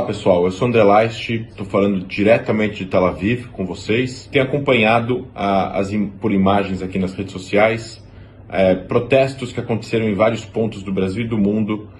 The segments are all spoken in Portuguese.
Olá pessoal, eu sou André Leist, estou falando diretamente de Tel Aviv com vocês. Tenho acompanhado por imagens aqui nas redes sociais protestos que aconteceram em vários pontos do Brasil e do mundo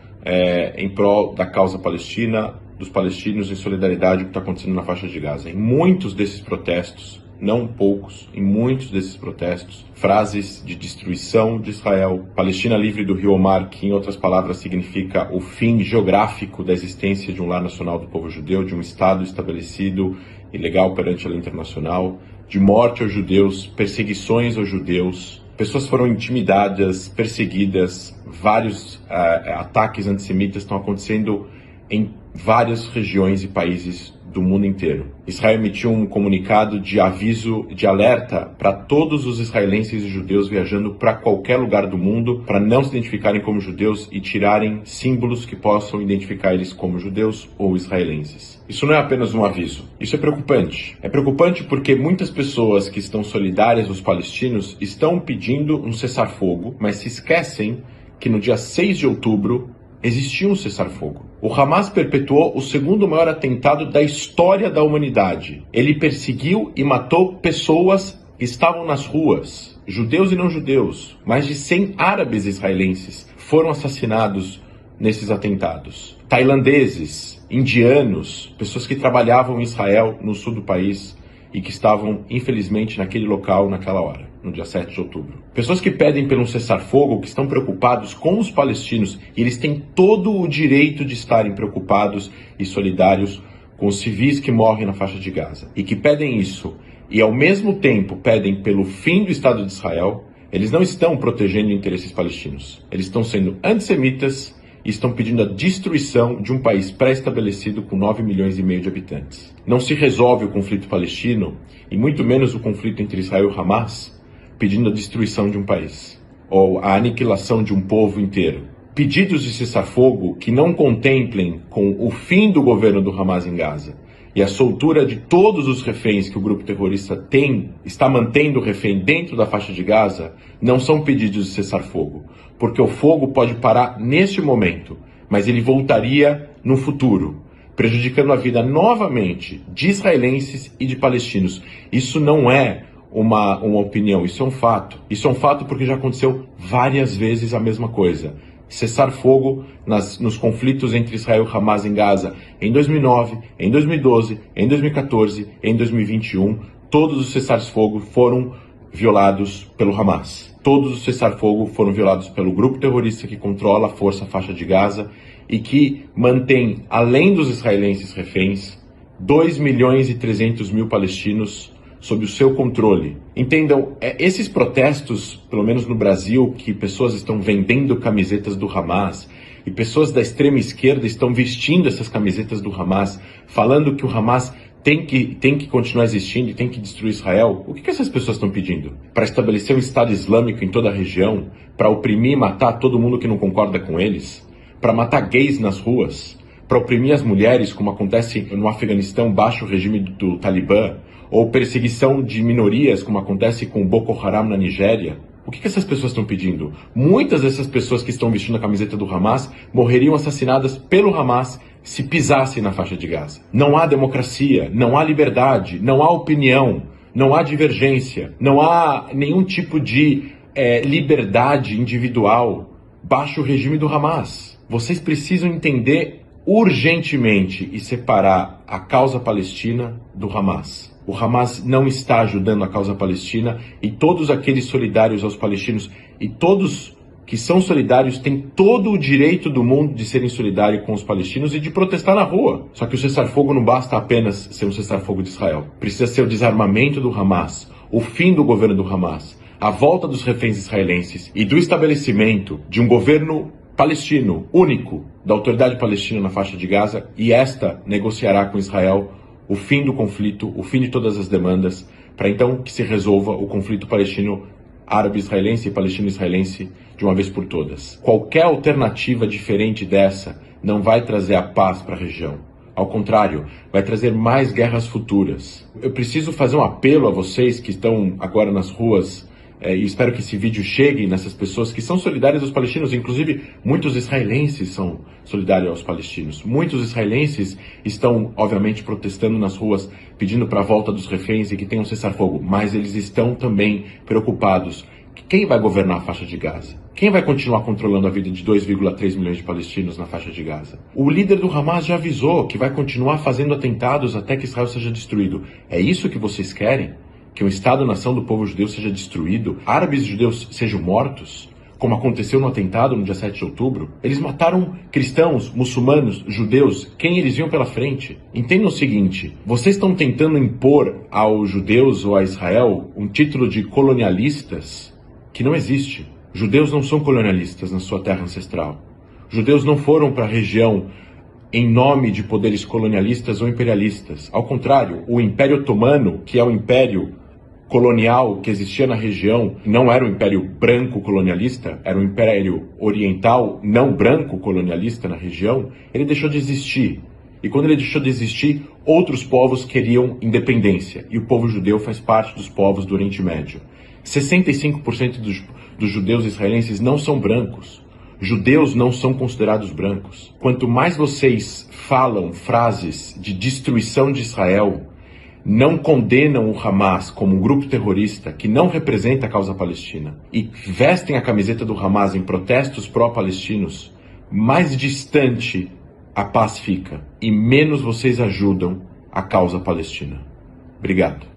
em prol da causa palestina, dos palestinos, em solidariedade com o que está acontecendo na faixa de Gaza. Em muitos desses protestos, não poucos, em muitos desses protestos, frases de destruição de Israel, Palestina livre do Rio Omar, que em outras palavras significa o fim geográfico da existência de um lar nacional do povo judeu, de um Estado estabelecido e legal perante a lei internacional, de morte aos judeus, perseguições aos judeus. Pessoas foram intimidadas, perseguidas, vários ataques antissemitas estão acontecendo em várias regiões e países do mundo inteiro. Israel emitiu um comunicado de aviso, de alerta para todos os israelenses e judeus viajando para qualquer lugar do mundo para não se identificarem como judeus e tirarem símbolos que possam identificar eles como judeus ou israelenses. Isso não é apenas um aviso, isso é preocupante. É preocupante porque muitas pessoas que estão solidárias aos palestinos estão pedindo um cessar-fogo, mas se esquecem que no dia 6 de outubro existia um cessar-fogo. O Hamas perpetuou o segundo maior atentado da história da humanidade. Ele perseguiu e matou pessoas que estavam nas ruas, judeus e não judeus. Mais de 100 árabes israelenses foram assassinados nesses atentados. Tailandeses, indianos, pessoas que trabalhavam em Israel, no sul do país, e que estavam, infelizmente, naquele local, naquela hora, no dia 7 de outubro. Pessoas que pedem pelo cessar-fogo, que estão preocupados com os palestinos, e eles têm todo o direito de estarem preocupados e solidários com os civis que morrem na faixa de Gaza. E que pedem isso, e ao mesmo tempo pedem pelo fim do Estado de Israel, eles não estão protegendo interesses palestinos. Eles estão sendo antissemitas e estão pedindo a destruição de um país pré-estabelecido com 9 milhões e meio de habitantes. Não se resolve o conflito palestino, e muito menos o conflito entre Israel e Hamas, pedindo a destruição de um país, ou a aniquilação de um povo inteiro. Pedidos de cessar-fogo que não contemplem com o fim do governo do Hamas em Gaza e a soltura de todos os reféns que o grupo terrorista está mantendo refém dentro da faixa de Gaza, não são pedidos de cessar-fogo, porque o fogo pode parar neste momento, mas ele voltaria no futuro, prejudicando a vida novamente de israelenses e de palestinos. Isso não é uma opinião, isso é um fato. Isso é um fato porque já aconteceu várias vezes a mesma coisa. Cessar fogo nos conflitos entre Israel e Hamas em Gaza em 2009, em 2012, em 2014, em 2021, todos os cessar-fogo foram violados pelo Hamas. Todos os cessar-fogo foram violados pelo grupo terrorista que controla a força faixa de Gaza e que mantém, além dos israelenses reféns, 2 milhões e 300 mil palestinos sob o seu controle. Entendam, esses protestos, pelo menos no Brasil, que pessoas estão vendendo camisetas do Hamas e pessoas da extrema esquerda estão vestindo essas camisetas do Hamas, falando que o Hamas tem que continuar existindo e tem que destruir Israel. O que essas pessoas estão pedindo? Para estabelecer um Estado Islâmico em toda a região? Para oprimir e matar todo mundo que não concorda com eles? Para matar gays nas ruas? Para oprimir as mulheres, como acontece no Afeganistão, baixo o regime do Talibã? Ou perseguição de minorias, como acontece com o Boko Haram na Nigéria? O que essas pessoas estão pedindo? Muitas dessas pessoas que estão vestindo a camiseta do Hamas morreriam assassinadas pelo Hamas se pisassem na faixa de Gaza. Não há democracia, não há liberdade, não há opinião, não há divergência, não há nenhum tipo de liberdade individual baixo o regime do Hamas. Vocês precisam entender urgentemente e separar a causa palestina do Hamas. O Hamas não está ajudando a causa palestina e todos aqueles solidários aos palestinos e todos que são solidários têm todo o direito do mundo de serem solidários com os palestinos e de protestar na rua. Só que o cessar-fogo não basta apenas ser um cessar-fogo de Israel. Precisa ser o desarmamento do Hamas, o fim do governo do Hamas, a volta dos reféns israelenses e do estabelecimento de um governo palestino único da autoridade palestina na faixa de Gaza, e esta negociará com Israel o fim do conflito, o fim de todas as demandas, para então que se resolva o conflito palestino árabe-israelense e palestino-israelense de uma vez por todas. Qualquer alternativa diferente dessa não vai trazer a paz para a região. Ao contrário, vai trazer mais guerras futuras. Eu preciso fazer um apelo a vocês que estão agora nas ruas e espero que esse vídeo chegue nessas pessoas que são solidárias aos palestinos. Inclusive, muitos israelenses são solidários aos palestinos. Muitos israelenses estão, obviamente, protestando nas ruas, pedindo para a volta dos reféns e que tenham cessar-fogo. Mas eles estão também preocupados. Quem vai governar a faixa de Gaza? Quem vai continuar controlando a vida de 2,3 milhões de palestinos na faixa de Gaza? O líder do Hamas já avisou que vai continuar fazendo atentados até que Israel seja destruído. É isso que vocês querem? Que o Estado-nação do povo judeu seja destruído? Árabes e judeus sejam mortos? Como aconteceu no atentado no dia 7 de outubro? Eles mataram cristãos, muçulmanos, judeus, quem eles iam pela frente. Entendam o seguinte, vocês estão tentando impor aos judeus ou a Israel um título de colonialistas que não existe. Judeus não são colonialistas na sua terra ancestral. Judeus não foram para a região em nome de poderes colonialistas ou imperialistas. Ao contrário, o Império Otomano, que é o império colonial que existia na região, não era um império branco colonialista, era um império oriental não branco colonialista na região, ele deixou de existir. E quando ele deixou de existir, outros povos queriam independência. E o povo judeu faz parte dos povos do Oriente Médio. 65% dos judeus israelenses não são brancos. Judeus não são considerados brancos. Quanto mais vocês falam frases de destruição de Israel, não condenam o Hamas como um grupo terrorista que não representa a causa palestina e vestem a camiseta do Hamas em protestos pró-palestinos, mais distante a paz fica e menos vocês ajudam a causa palestina. Obrigado.